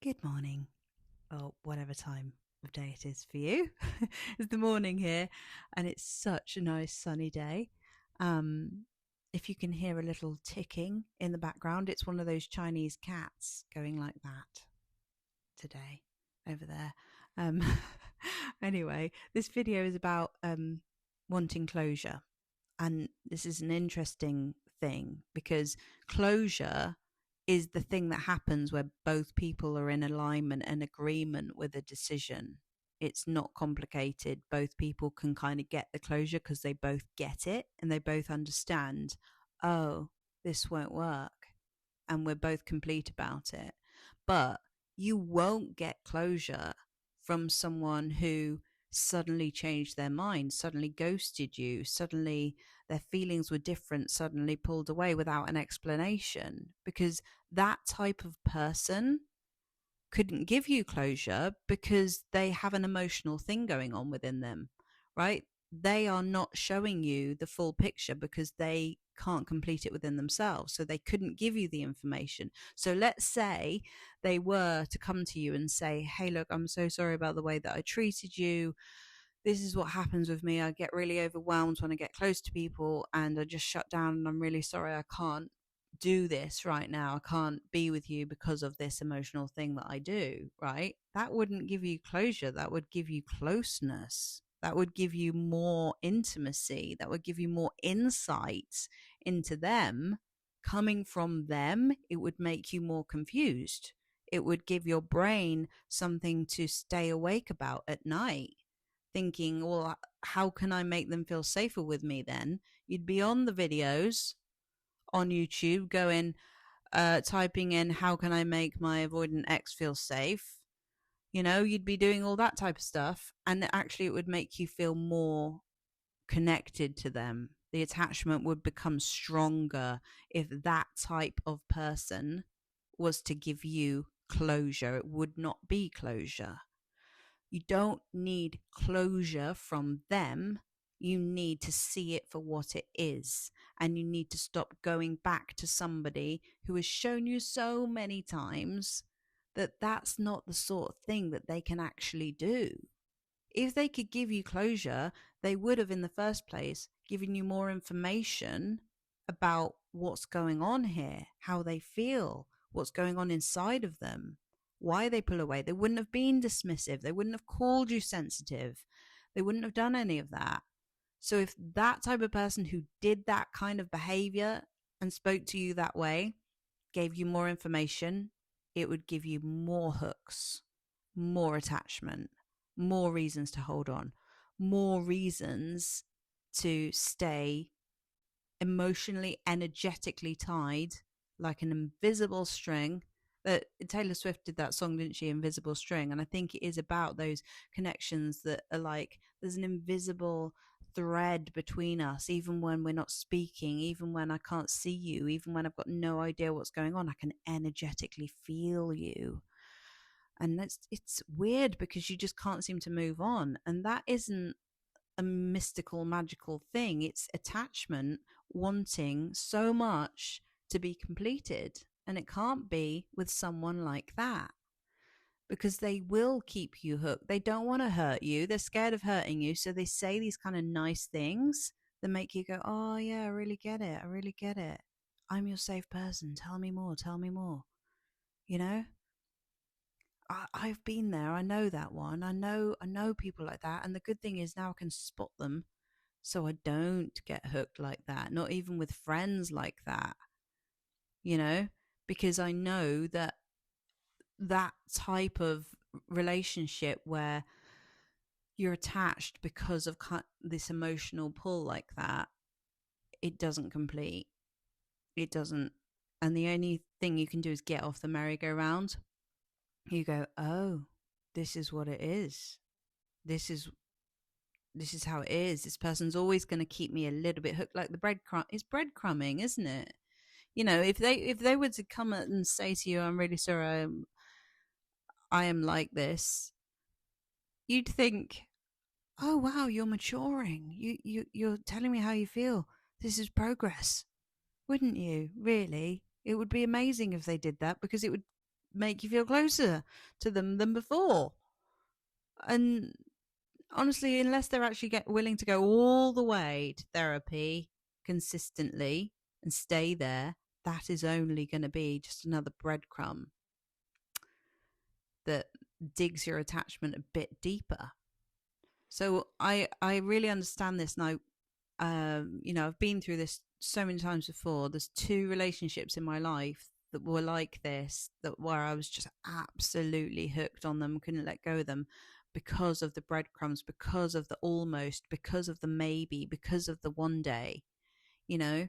Good morning, or whatever time of day it is for you. It's the morning here, and it's such a nice sunny day. Um, if you can hear a little ticking in the background, it's one of those Chinese cats going like that today over there. Um, anyway, this video is about wanting closure, and this is an interesting thing because closure is the thing that happens where both people are in alignment and agreement with a decision. It's not complicated. Both people can kind of get the closure because they both get it and they both understand, oh, this won't work. And we're both complete about it. But you won't get closure from someone who suddenly changed their mind, suddenly ghosted you, suddenly their feelings were different, suddenly pulled away without an explanation, because that type of person couldn't give you closure because they have an emotional thing going on within them, right? They are not showing you the full picture because they can't complete it within themselves. So they couldn't give you the information. So let's say they were to come to you and say, hey, look, I'm so sorry about the way that I treated you. This is what happens with me. I get really overwhelmed when I get close to people and I just shut down and I'm really sorry I can't do this right now. I can't be with you because of this emotional thing that I do, right? That wouldn't give you closure. That would give you closeness. That would give you more intimacy. That would give you more insights into them. Coming from them, it would make you more confused. It would give your brain something to stay awake about at night thinking, well, how can I make them feel safer with me then? You'd be on the videos on YouTube going, typing in, how can I make my avoidant ex feel safe? You know, you'd be doing all that type of stuff. And actually, it would make you feel more connected to them. The attachment would become stronger if that type of person was to give you closure. It would not be closure. You don't need closure from them. You need to see it for what it is. And you need to stop going back to somebody who has shown you so many times that that's not the sort of thing that they can actually do. If they could give you closure, they would have, in the first place, given you more information about what's going on here, how they feel, what's going on inside of them, why they pull away. They wouldn't have been dismissive. They wouldn't have called you sensitive. They wouldn't have done any of that. So if that type of person who did that kind of behavior and spoke to you that way gave you more information, it would give you more hooks, more attachment, more reasons to hold on, more reasons to stay emotionally, energetically tied like an invisible string. That Taylor Swift did that song, didn't she? Invisible String. And I think it is about those connections that are like there's an invisible thread between us, even when we're not speaking, even when I can't see you, even when I've got no idea what's going on, I can energetically feel you. And it's weird because you just can't seem to move on. And that isn't a mystical, magical thing. It's attachment wanting so much to be completed. And it can't be with someone like that because they will keep you hooked. They don't want to hurt you. They're scared of hurting you. So they say these kind of nice things that make you go, oh, yeah, I really get it. I really get it. I'm your safe person. Tell me more. Tell me more. You know? I've been there. I know that one. I know people like that. And the good thing is now I can spot them so I don't get hooked like that. Not even with friends like that, you know, because I know that that type of relationship where you're attached because of this emotional pull like that, it doesn't complete. It doesn't. And the only thing you can do is get off the merry-go-round. You go, oh, this is what it is. This is how it is. This person's always going to keep me a little bit hooked, like the breadcrumb. It's breadcrumbing, isn't it? You know, if they were to come and say to you, "I'm really sorry, I am like this," you'd think, "Oh wow, you're maturing. You're telling me how you feel. This is progress." Wouldn't you? Really? It would be amazing if they did that because it would make you feel closer to them than before. And honestly, unless they're actually willing to go all the way to therapy consistently and stay there, that is only going to be just another breadcrumb that digs your attachment a bit deeper. So I really understand this, and I've been through this so many times before. There's two relationships in my life that were like this, that where I was just absolutely hooked on them, couldn't let go of them, because of the breadcrumbs, because of the almost, because of the maybe, because of the one day, you know.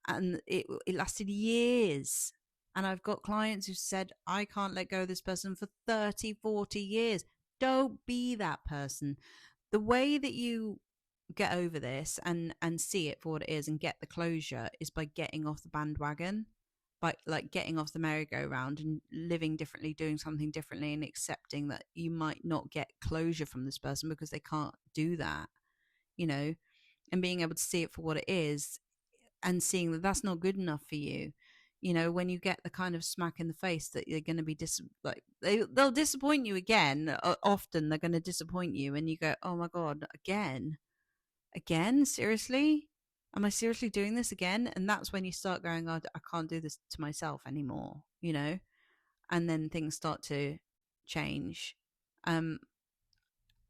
And it lasted years. And I've got clients who said, I can't let go of this person for 30, 40 years. Don't be that person. The way that you get over this and see it for what it is and get the closure is by getting off the bandwagon, by like getting off the merry-go-round and living differently, doing something differently, and accepting that you might not get closure from this person because they can't do that, you know, and being able to see it for what it is and seeing that that's not good enough for you. You know, when you get the kind of smack in the face that you're going to be they'll disappoint you again. Often they're going to disappoint you, and you go, "Oh my god, again, seriously? Am I seriously doing this again?" And that's when you start going, "Oh, I can't do this to myself anymore," you know. And then things start to change. Um,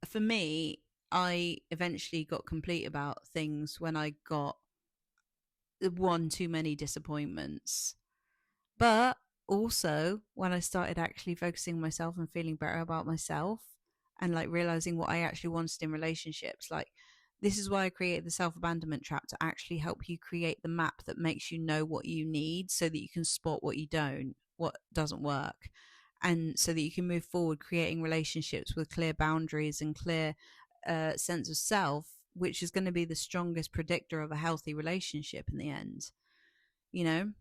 for me, I eventually got complete about things when I got one too many disappointments. But also when I started actually focusing on myself and feeling better about myself and like realizing what I actually wanted in relationships, like this is why I created the self-abandonment trap, to actually help you create the map that makes you know what you need so that you can spot what doesn't work. And so that you can move forward, creating relationships with clear boundaries and clear sense of self, which is going to be the strongest predictor of a healthy relationship in the end, you know?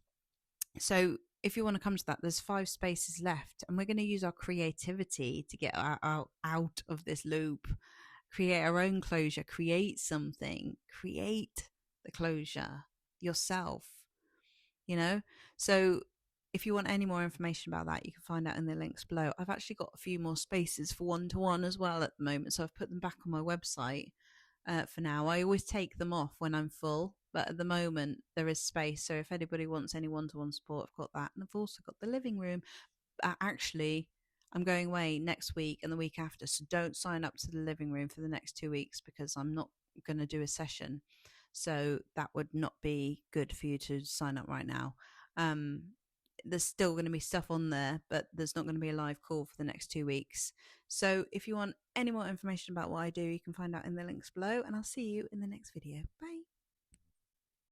So if you want to come to that, there's 5 spaces left, and we're going to use our creativity to get out of this loop, create our own closure, create something, create the closure yourself, you know? So if you want any more information about that, you can find out in the links below. I've actually got a few more spaces for one-to-one as well at the moment, so I've put them back on my website. For now, I always take them off when I'm full, but at the moment there is space, so if anybody wants any one-to-one support, I've got that. And I've also got the living room. Actually, I'm going away next week and the week after, so don't sign up to the living room for the next 2 weeks because I'm not going to do a session, so that would not be good for you to sign up right now. There's still going to be stuff on there, but there's not going to be a live call for the next 2 weeks. So if you want any more information about what I do, you can find out in the links below, and I'll see you in the next video. Bye.